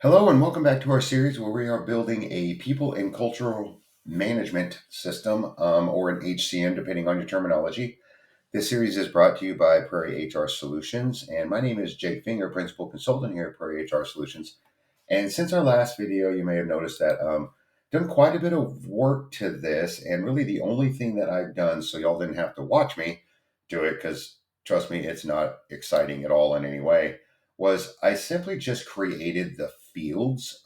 Hello, and welcome back to our series where we are building a people and cultural management system, or an HCM, depending on your terminology. This series is brought to you by Prairie HR Solutions, and my name is Jake Finger, Principal Consultant here at Prairie HR Solutions. And since our last video, you may have noticed that done quite a bit of work to this, and really the only thing that I've done, so y'all didn't have to watch me do it, because trust me, it's not exciting at all in any way, was I simply just created the fields.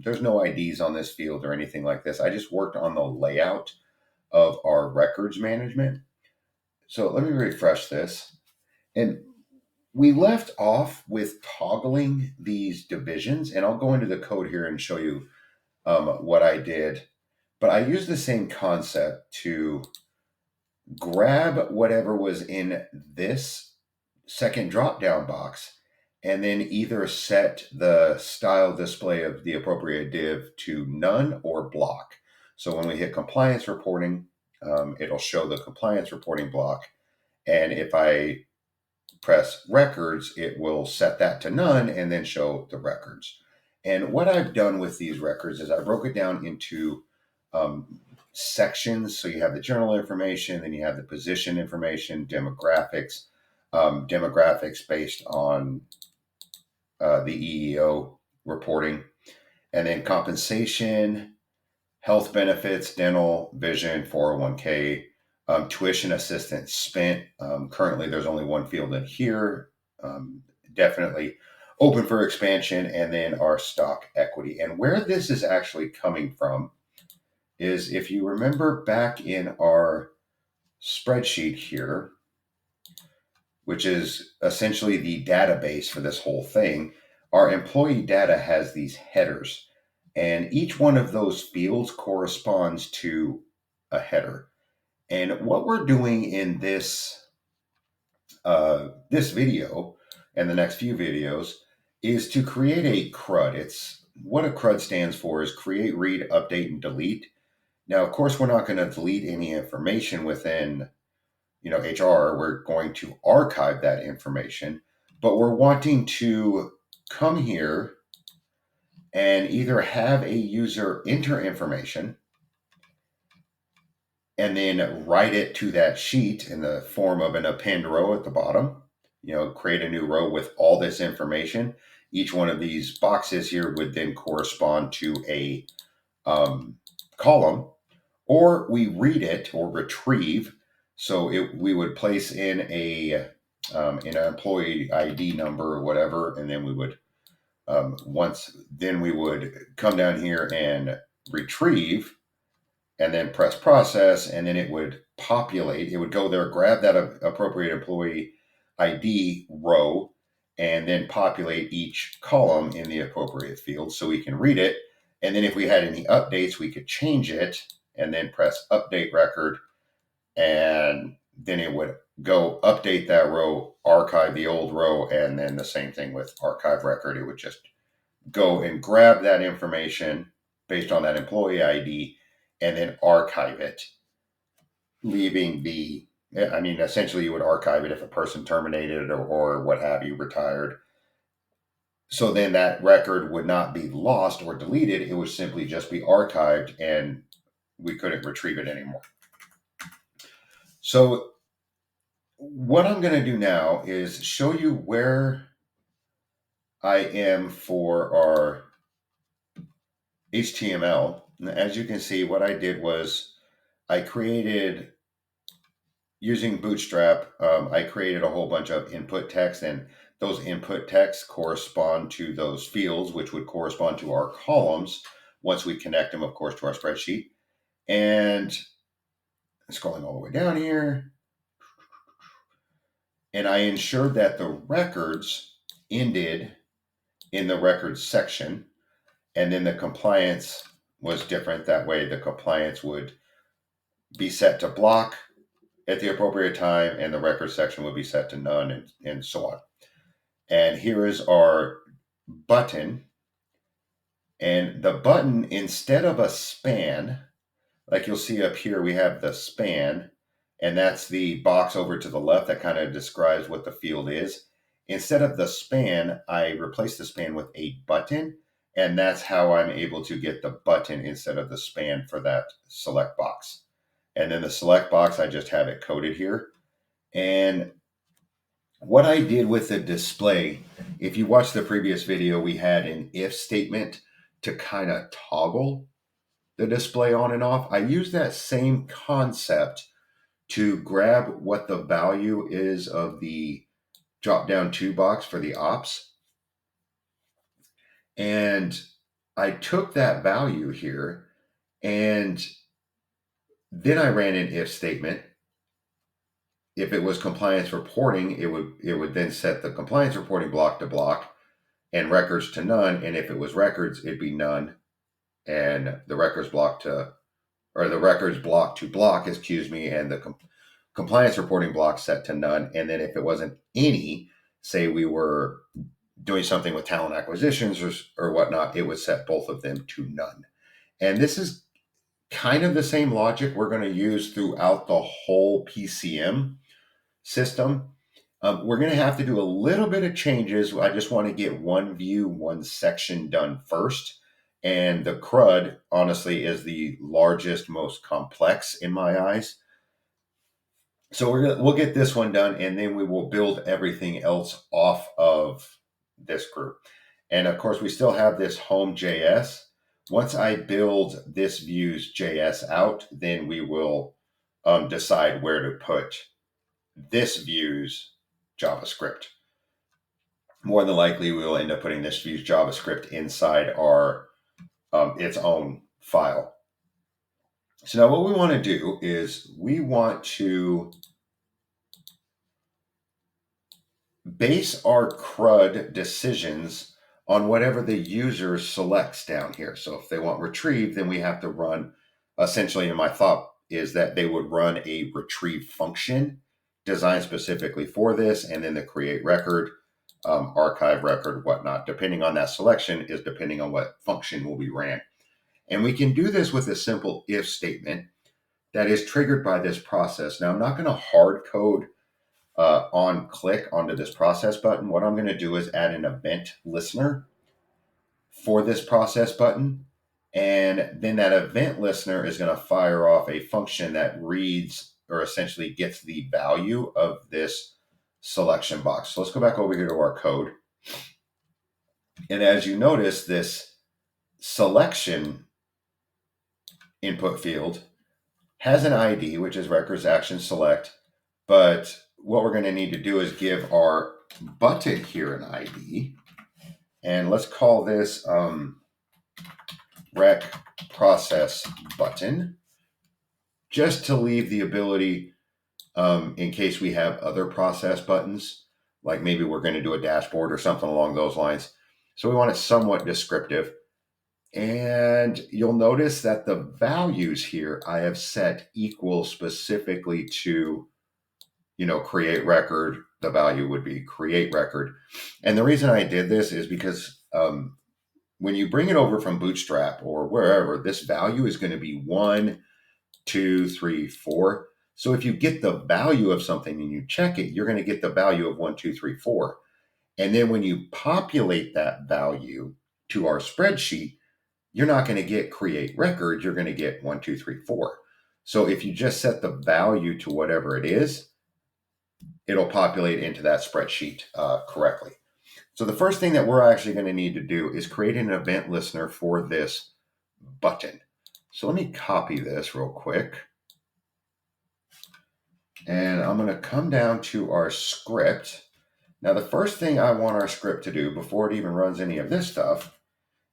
There's no IDs on this field or anything like this. I just worked on the layout of our records management. So let me refresh this. And we left off with toggling these divisions, and I'll go into the code here and show you what I did. But I used the same concept to grab whatever was in this second drop down box and then either set the style display of the appropriate div to none or block. So when we hit compliance reporting, it'll show the compliance reporting block. And if I press records, it will set that to none and then show the records. And what I've done with these records is I broke it down into sections. So you have the journal information, then you have the position information, demographics based on the EEO reporting, and then compensation, health benefits, dental, vision, 401k, tuition assistance spent. Currently, there's only one field in here. Definitely open for expansion, and then our stock equity. And where this is actually coming from is, if you remember back in our spreadsheet here, which is essentially the database for this whole thing, our employee data has these headers, and each one of those fields corresponds to a header. And what we're doing in this video and the next few videos is to create a CRUD. It's what a CRUD stands for is create, read, update, and delete. Now, of course, we're not going to delete any information within HR. We're going to archive that information, but we're wanting to come here and either have a user enter information and then write it to that sheet in the form of an append row at the bottom, create a new row with all this information. Each one of these boxes here would then correspond to a column, or we read it or retrieve. So we would place in an employee ID number or whatever, and then we would we would come down here and retrieve, and then press process, and then it would populate. It would go there, grab that appropriate employee ID row, and then populate each column in the appropriate field so we can read it. And then if we had any updates, we could change it and then press update record, and then it would go update that row, archive the old row, and then the same thing with archive record. It would just go and grab that information based on that employee ID and then archive it, leaving essentially you would archive it if a person terminated or what have you, retired. So then that record would not be lost or deleted. It would simply just be archived, and we couldn't retrieve it anymore. So what I'm going to do now is show you where I am for our HTML. And as you can see, what I did was I created, using Bootstrap, I created a whole bunch of input text, and those input texts correspond to those fields, which would correspond to our columns once we connect them, of course, to our spreadsheet. And scrolling all the way down here, and I ensured that the records ended in the records section, and then the compliance was different. That way the compliance would be set to block at the appropriate time, and the record section would be set to none, and so on. And here is our button. And the button, instead of a span, like you'll see up here, we have the span, and that's the box over to the left that kind of describes what the field is. Instead of the span, I replaced the span with a button, And that's how I'm able to get the button instead of the span for that select box. And then the select box, I just have it coded here. And what I did with the display, if you watched the previous video, we had an if statement to kind of toggle the display on and off. I used that same concept to grab what the value is of the drop down to box for the ops. And I took that value here and then I ran an if statement. If it was compliance reporting, it would then set the compliance reporting block to block and records to none. And if it was records, it'd be none. And the records block to, or the records block to block, excuse me, and the compliance reporting block set to none. And then if it wasn't any, say we were doing something with talent acquisitions or whatnot, it would set both of them to none. And this is kind of the same logic we're going to use throughout the whole PCM system. We're going to have to do a little bit of changes. I just want to get one view, one section done first. And the CRUD, honestly, is the largest, most complex in my eyes. So we'll get this one done, and then we will build everything else off of this group. And of course, we still have this home JS. Once I build this views JS out, then we will decide where to put this views JavaScript. More than likely, we will end up putting this views JavaScript inside our its own file. So now what we want to do is we want to base our CRUD decisions on whatever the user selects down here. So if they want retrieve, then we have to run, essentially, and my thought is that they would run a retrieve function designed specifically for this, and then the create record, archive record, whatnot, depending on that selection is depending on what function will be ran. And we can do this with a simple if statement that is triggered by this process. Now, I'm not going to hard code on click onto this process button. What I'm going to do is add an event listener for this process button. And then that event listener is going to fire off a function that reads or essentially gets the value of this selection box. So let's go back over here to our code. And as you notice, this selection input field has an ID, which is records action select. But what we're going to need to do is give our button here an ID. And let's call this rec process button, just to leave the ability in case we have other process buttons, like maybe we're going to do a dashboard or something along those lines. So we want it somewhat descriptive. And you'll notice that the values here I have set equal specifically to, create record. The value would be create record. And the reason I did this is because when you bring it over from Bootstrap or wherever, this value is going to be 1, 2, 3, 4. So if you get the value of something and you check it, you're going to get the value of 1, 2, 3, 4. And then when you populate that value to our spreadsheet, you're not going to get create record. You're going to get 1, 2, 3, 4. So if you just set the value to whatever it is, it'll populate into that spreadsheet correctly. So the first thing that we're actually going to need to do is create an event listener for this button. So let me copy this real quick. And I'm going to come down to our script. Now, the first thing I want our script to do before it even runs any of this stuff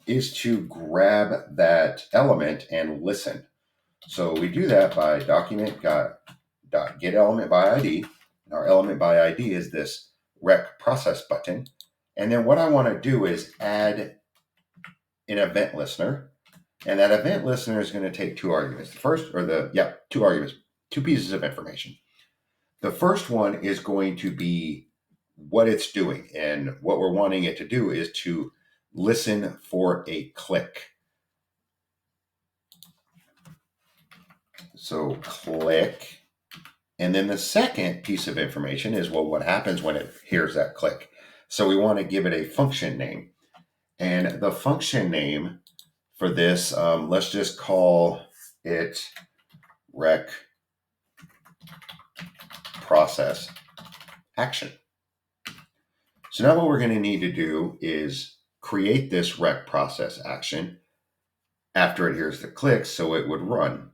is to grab that element and listen. So we do that by document.get element by ID. And our element by ID is this rec process button. And then what I want to do is add an event listener. And that event listener is going to take two arguments. Two arguments, two pieces of information. The first one is going to be what it's doing. And what we're wanting it to do is to listen for a click. So click. And then the second piece of information is, well, what happens when it hears that click? So we want to give it a function name. And the function name for this, let's just call it rec process action. So now what we're going to need to do is create this rec process action after it hears the click so it would run.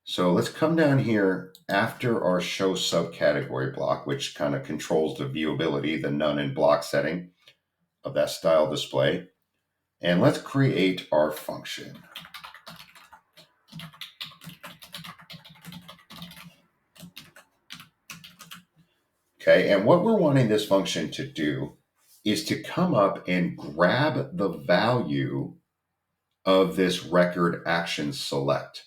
So let's come down here after our show subcategory block, which kind of controls the viewability, the none and block setting of that style display. And let's create our function. Okay, and what we're wanting this function to do is to come up and grab the value of this record action select.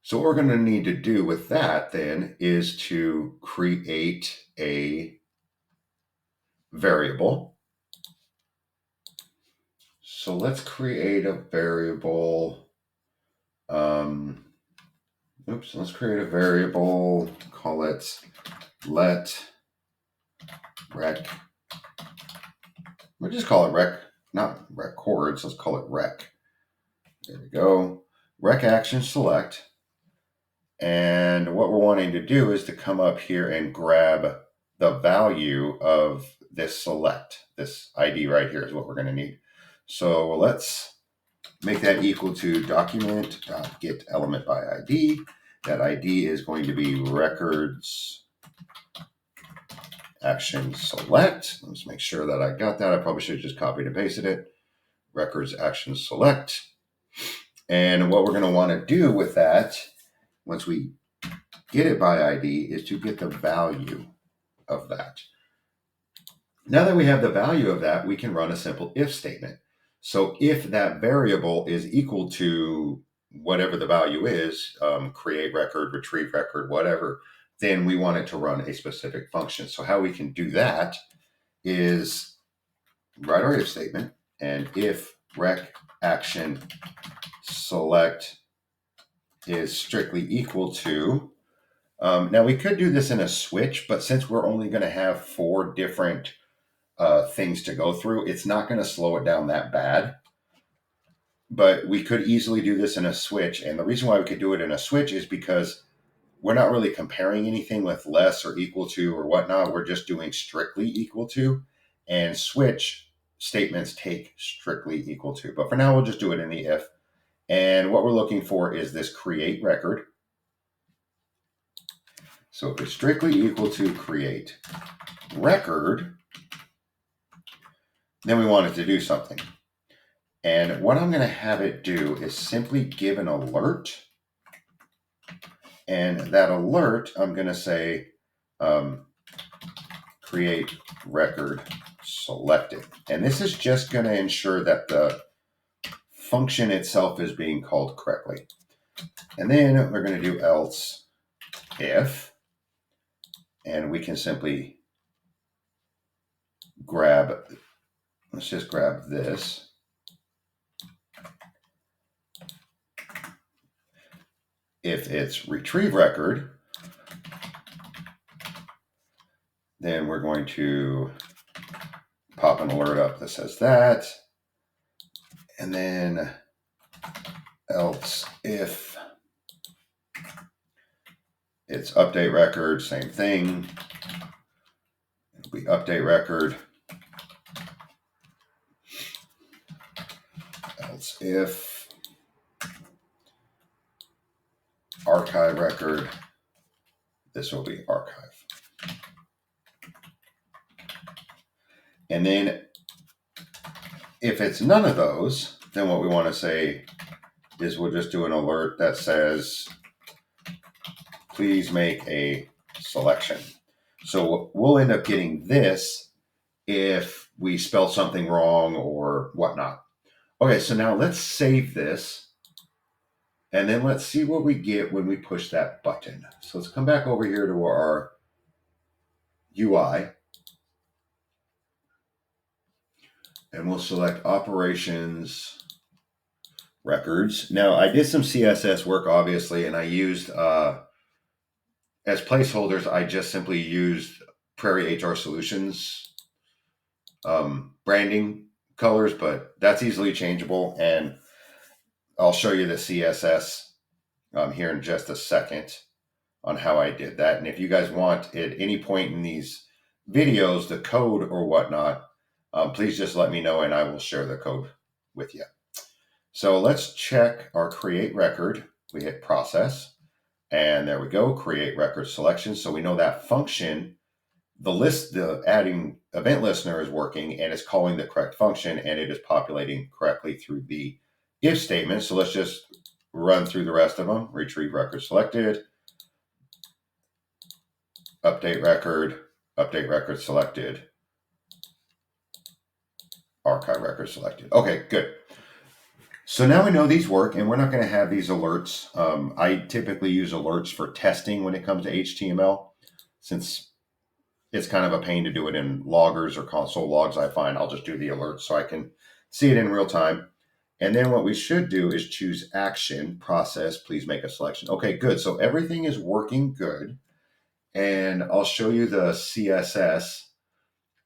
So what we're going to need to do with that then is to create a variable. So let's create a variable. Let's create a variable, call it let rec. We'll just call it rec, not records, let's call it rec. There we go. Rec action select. And what we're wanting to do is to come up here and grab the value of this select. This ID right here is what we're going to need. So let's make that equal to document.get element by ID. That ID is going to be records action select. Let's make sure that I got that. I probably should have just copied and pasted it. Records action select. And what we're going to want to do with that, once we get it by ID, is to get the value of that. Now that we have the value of that, we can run a simple if statement. So if that variable is equal to whatever the value is, create record, retrieve record, whatever, then we want it to run a specific function. So how we can do that is write our if statement, and if rec action select is strictly equal to, now we could do this in a switch, but since we're only going to have 4 different things to go through, it's not going to slow it down that bad. But we could easily do this in a switch. And the reason why we could do it in a switch is because we're not really comparing anything with less or equal to or whatnot. We're just doing strictly equal to. And switch statements take strictly equal to. But for now, we'll just do it in the if. And what we're looking for is this create record. So if it's strictly equal to create record, then we want it to do something. And what I'm going to have it do is simply give an alert. And that alert, I'm going to say create record selected. And this is just going to ensure that the function itself is being called correctly. And then we're going to do else if, and we can simply let's just grab this. If it's retrieve record, then we're going to pop an alert up that says that. And then else if it's update record, same thing. It'll be update record. Else if archive record, this will be archive. And then if it's none of those, then what we want to say is we'll just do an alert that says, please make a selection. So we'll end up getting this if we spell something wrong or whatnot. Okay, so now let's save this. And then let's see what we get when we push that button. So let's come back over here to our UI. And we'll select operations records. Now, I did some CSS work, obviously, and I used, as placeholders, I just simply used Prairie HR Solutions branding colors, but that's easily changeable. And I'll show you the CSS here in just a second on how I did that. And if you guys want at any point in these videos, the code or whatnot, please just let me know and I will share the code with you. So let's check our create record. We hit process and there we go, create record selection. So we know that function, the adding event listener is working and it's calling the correct function and it is populating correctly through the if statement. So let's just run through the rest of them. Retrieve record selected, update record selected, archive record selected. Okay, good. So now we know these work and we're not going to have these alerts. I typically use alerts for testing when it comes to HTML, since it's kind of a pain to do it in loggers or console logs. I find I'll just do the alerts so I can see it in real time. And then what we should do is choose action, process, please make a selection. Okay, good. So everything is working good. And I'll show you the CSS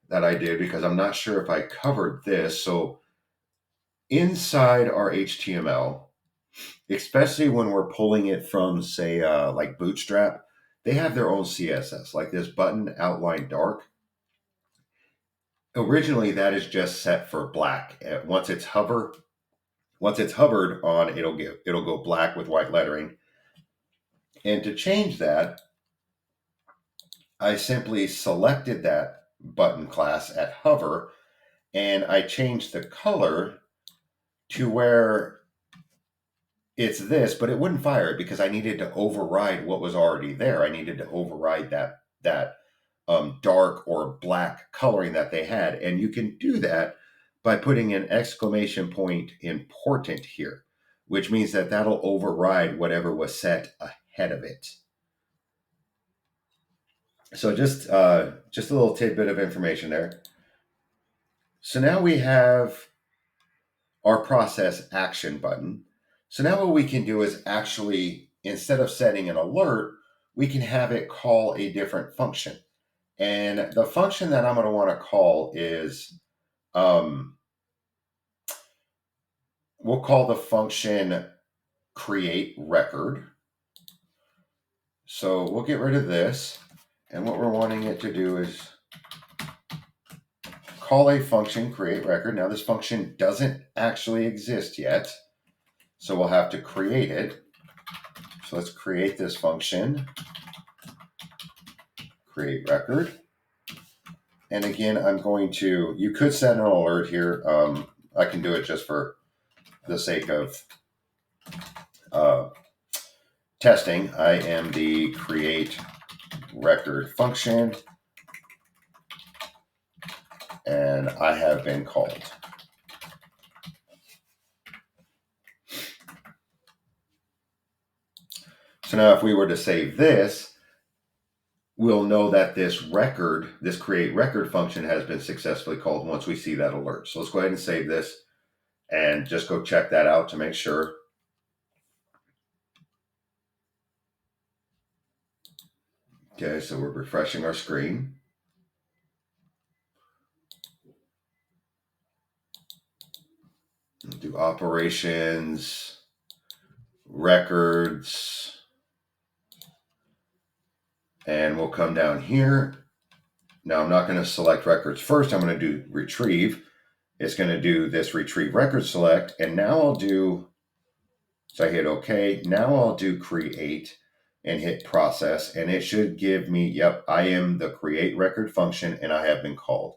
that I did because I'm not sure if I covered this. So inside our HTML, especially when we're pulling it from, say, like Bootstrap, they have their own CSS, like this button outline dark. Originally, that is just set for black. Once it's hovered on, it'll go black with white lettering. And to change that, I simply selected that button class at hover, and I changed the color to where it's this, but it wouldn't fire it because I needed to override what was already there. I needed to override that dark or black coloring that they had. And you can do that by putting an exclamation point important here, which means that that'll override whatever was set ahead of it. So just a little tidbit of information there. So now we have our process action button. So now what we can do is actually, instead of setting an alert, we can have it call a different function. And the function that I'm going to want to call is, we'll call the function create record. So we'll get rid of this. And what we're wanting it to do is call a function create record. Now this function doesn't actually exist yet, so we'll have to create it. So let's create this function, create record. And again, you could set an alert here. I can do it just for the sake of testing. I am the create record function, and I have been called. So now if we were to save this, we'll know that this create record function has been successfully called once we see that alert. So let's go ahead and save this and just go check that out to make sure. Okay, so we're refreshing our screen. We'll do operations, records, and we'll come down here. Now I'm not going to select records first. I'm going to do retrieve. It's going to do this retrieve record select. And now so I hit OK. Now I'll do create and hit process. And it should give me, yep, I am the create record function and I have been called.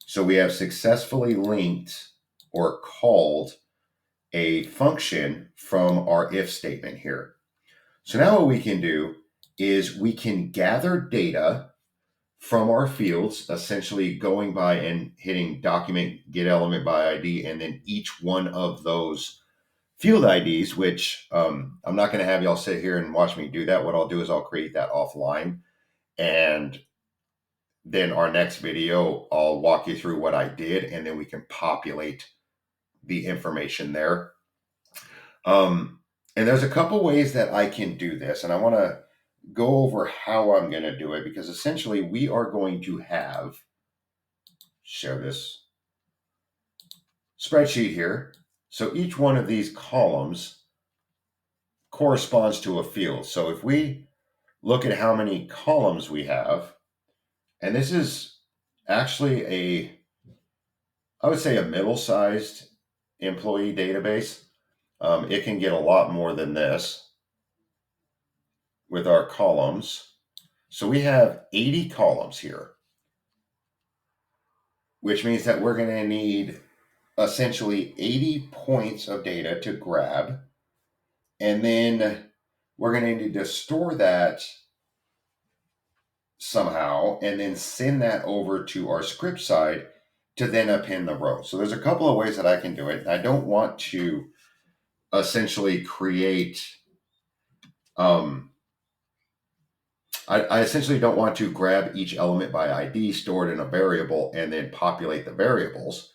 So we have successfully linked or called a function from our if statement here. So now what we can do is we can gather data from our fields, essentially going by and hitting document get element by ID, and then each one of those field IDs, which I'm not going to have y'all sit here and watch me do that. What I'll do is I'll create that offline, and then our next video, I'll walk you through what I did, and then we can populate the information there. And there's a couple ways that I can do this, and I want to go over how I'm going to do it, because essentially we are going to share this spreadsheet here. So each one of these columns corresponds to a field. So if we look at how many columns we have, and this is actually I would say a middle-sized employee database. It can get a lot more than this with our columns. So we have 80 columns here, which means that we're going to need essentially 80 points of data to grab. And then we're going to need to store that somehow and then send that over to our script side to then append the row. So there's a couple of ways that I can do it. I don't want to essentially create I essentially don't want to grab each element by ID, store it in a variable, and then populate the variables.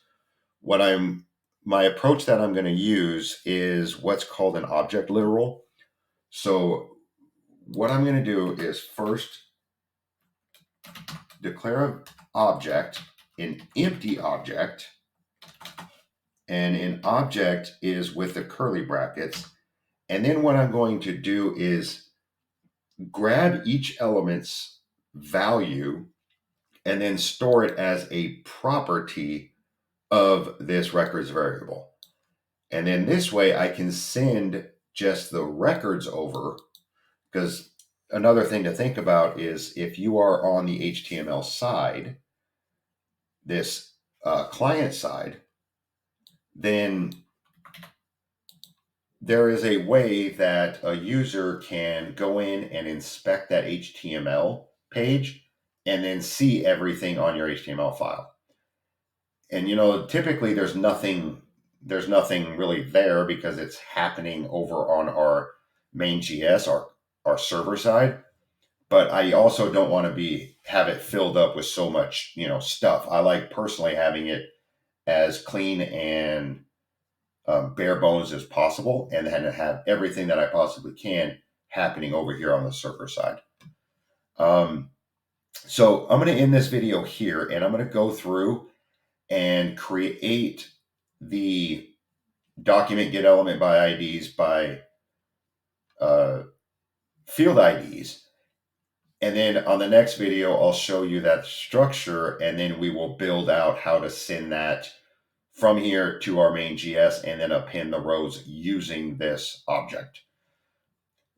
My approach that I'm going to use is what's called an object literal. So what I'm going to do is first declare an object, an empty object, and an object is with the curly brackets. And then what I'm going to do is grab each element's value and then store it as a property of this records variable. And then this way I can send just the records over, because another thing to think about is if you are on the HTML side, this client side, then there is a way that a user can go in and inspect that HTML page and then see everything on your HTML file. And typically there's nothing really there because it's happening over on our main GS, our server side. But I also don't want to have it filled up with so much, stuff. I like personally having it as clean and bare bones as possible, and then have everything that I possibly can happening over here on the server side. So I'm going to end this video here, and I'm going to go through and create the document get element by IDs by field IDs. And then on the next video, I'll show you that structure, and then we will build out how to send that from here to our main GS and then append the rows using this object.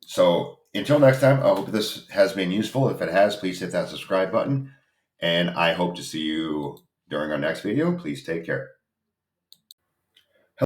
So until next time, I hope this has been useful. If it has, please hit that subscribe button. And I hope to see you during our next video. Please take care.